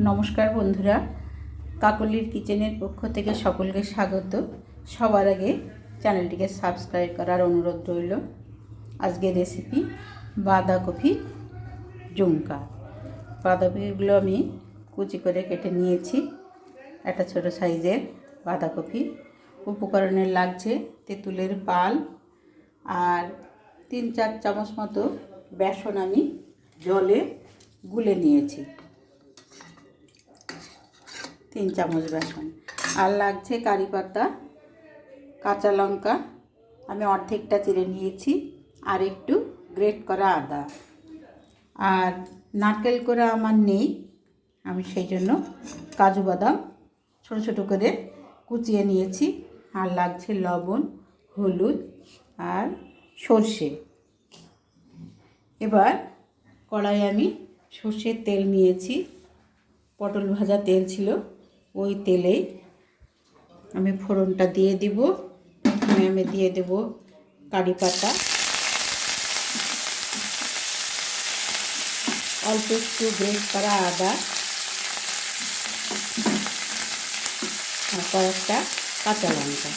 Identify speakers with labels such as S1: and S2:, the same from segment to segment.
S1: নমস্কার বন্ধুরা, কাকলির কিচেনের পক্ষ থেকে সকলকে স্বাগত। সবার আগে চ্যানেলটিকে সাবস্ক্রাইব করার অনুরোধ রইল। আজকের রেসিপি বাঁধাকপি জুমকা। বাঁধাকপিগুলো আমি কুচি করে কেটে নিয়েছি, একটা ছোটো সাইজের বাঁধাকপি। উপকরণে লাগছে তেঁতুলের পাল আর 3-4 চামচ মতো বেসন আমি জলে গুলে নিয়েছি, 3 চামচ বেসন। আর লাগছে কারি পাতা, কাঁচা লঙ্কা আমি অর্ধেকটা চিড়ে নিয়েছি, আর একটু গ্রেট করা আদা। আর নারকেল করা আমার নেই, আমি সেই জন্য কাজু বাদাম ছোটো ছোটো করে কুচিয়ে নিয়েছি। আর লাগছে লবণ, হলুদ আর সর্ষে। এবার কড়াইয়ে আমি সর্ষের তেল নিয়েছি, পটল ভাজা তেল ছিল, ওই তেলেই আমি ফোড়নটা দিয়ে দিব। প্রথমে আমি দিয়ে দেব কারি পাতা, অল্প একটু গ্রেট করা আদা, আর কয়েকটা কাঁচা লঙ্কা।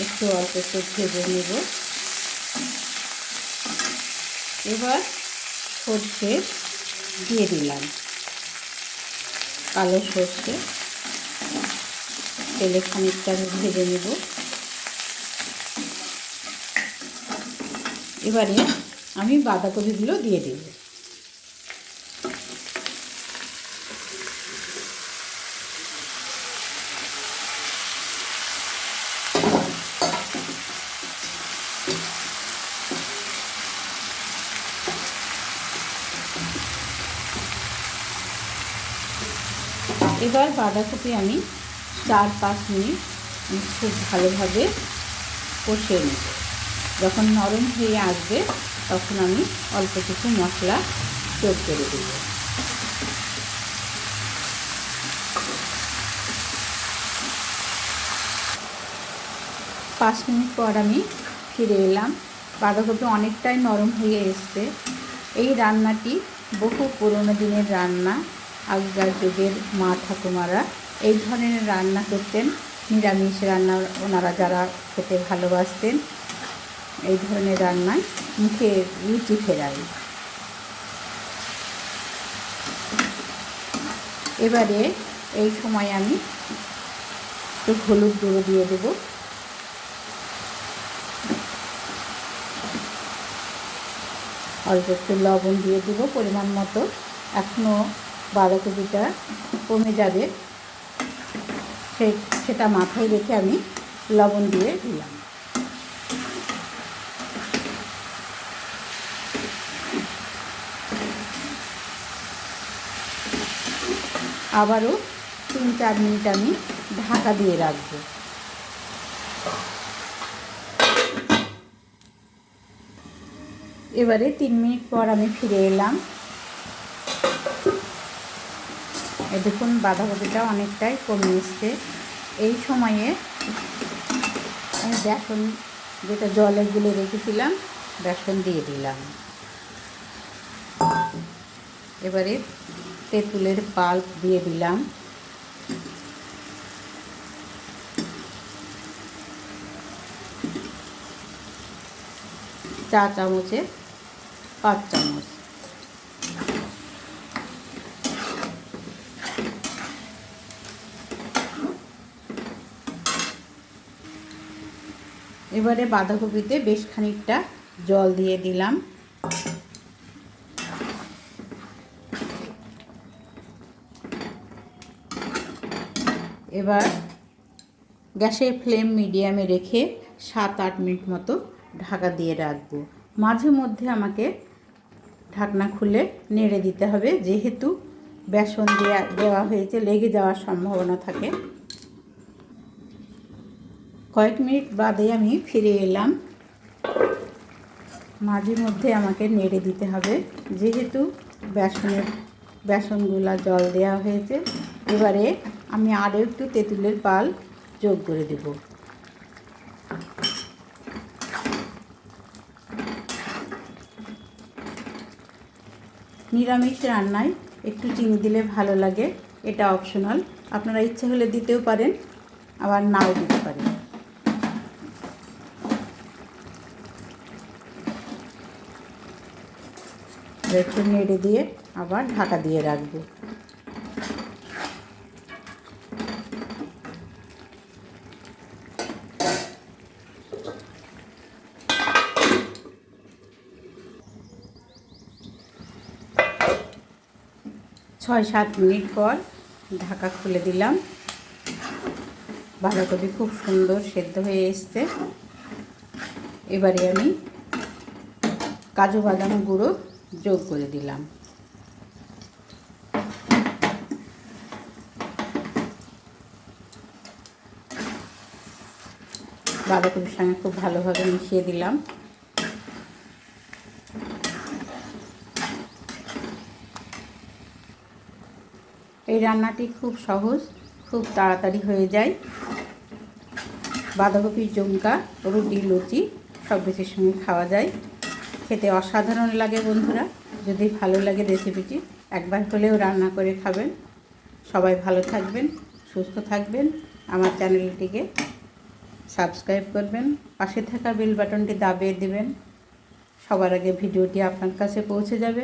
S1: একটু অল্প একটু ভেজে নেব। এবার সর্ষে দিয়ে দিলাম, কালো সর্ষে তেলে খানিকটা ভেজে নেব। এবারে আমি বাঁধাকপিগুলো দিয়ে দেব। এবার বাঁধাকপি আমি 4-5 মিনিট খুব ভালোভাবে কষিয়ে নেব। যখন নরম হয়ে আসবে তখন আমি অল্প কিছু মশলা যোগ করে দেব। পাঁচ মিনিট পর আমি ফিরে এলাম। বাঁধাকপি অনেকটাই নরম হয়ে এসছে। এই রান্নাটি বহু পুরনো দিনের রান্না। আগেকার যুগের মা ঠাকুমারা এই ধরনের রান্না করতেন, নিরামিষ রান্না ওনারা যারা খেতে ভালোবাসতেন, এই ধরনের রান্নায় মুখে রুচি ফেরায়। এবারে এই সময় আমি একটু হলুদ গুঁড়ো দিয়ে দেব, অল্প একটু লবণ দিয়ে দেব পরিমাণ মতো। এখনও বাঁধাকপিটা কমে যাবে, সেটা মাথায় রেখে আমি লবণ দিয়ে দিলাম। আবারও 3-4 মিনিট আমি ঢাকা দিয়ে রাখবো। এবারে 3 মিনিট পর আমি ফিরে এলাম। দেখুন বাঁধাকপিটা অনেকটাই কমে এসছে। এই সময়ে আমি বেসন যেটা জলে গুলে রেখেছিলাম বেসন দিয়ে দিলাম। এবারে তেঁতুলের পাল্প দিয়ে দিলাম, চা চামচে 5 চামচ। এবারে বাঁধাকপিতে বেশ খানিকটা জল দিয়ে দিলাম। এবার গ্যাসের ফ্লেম মিডিয়ামে রেখে 7-8 মিনিট মতো ঢাকা দিয়ে রাখবো। মাঝে মধ্যে আমাকে ঢাকনা খুলে নেড়ে দিতে হবে, যেহেতু বেসন দেওয়া হয়েছে, লেগে যাওয়ার সম্ভাবনা থাকে। কয়েক মিনিট বাদে আমি ফিরে এলাম। মাঝে মধ্যে আমাকে নেড়ে দিতে হবে, যেহেতু বেসনগুলা জল দেওয়া হয়েছে। এবারে আমি আরও একটু তেঁতুলের পাল যোগ করে দেব। নিরামিষ রান্নায় একটু চিনি দিলে ভালো লাগে, এটা অপশনাল, আপনারা ইচ্ছে হলে দিতেও পারেন আবার নাও দিতে পারেন। একটু নেড়ে দিয়ে আবার ঢাকা দিয়ে রাখবো। ছয় 7 মিনিট পর ঢাকা খুলে দিলাম। বাঁধাকপি খুব সুন্দর সেদ্ধ হয়ে এসছে। এবারে আমি কাজু বাদাম গুঁড়ো যোগ করে দিলাম। বাঁধাকপির সঙ্গে খুব ভালোভাবে মিশিয়ে দিলাম। এই রান্নাটি খুব সহজ, খুব তাড়াতাড়ি হয়ে যায়। বাঁধাকপির জমকা রুটি লুচি সব কিছুর সঙ্গে খাওয়া যায়, খেতে অসাধারণ লাগে। বন্ধুরা, যদি ভালো লাগে রেসিপিটি একবার হলেও রান্না করে খাবেন। সবাই ভালো থাকবেন, সুস্থ থাকবেন। আমার চ্যানেলটিকে সাবস্ক্রাইব করবেন, পাশে থাকা বেল বাটনটি দাবিয়ে দেবেন। সবার আগে ভিডিওটি আপনার কাছে পৌঁছে যাবে।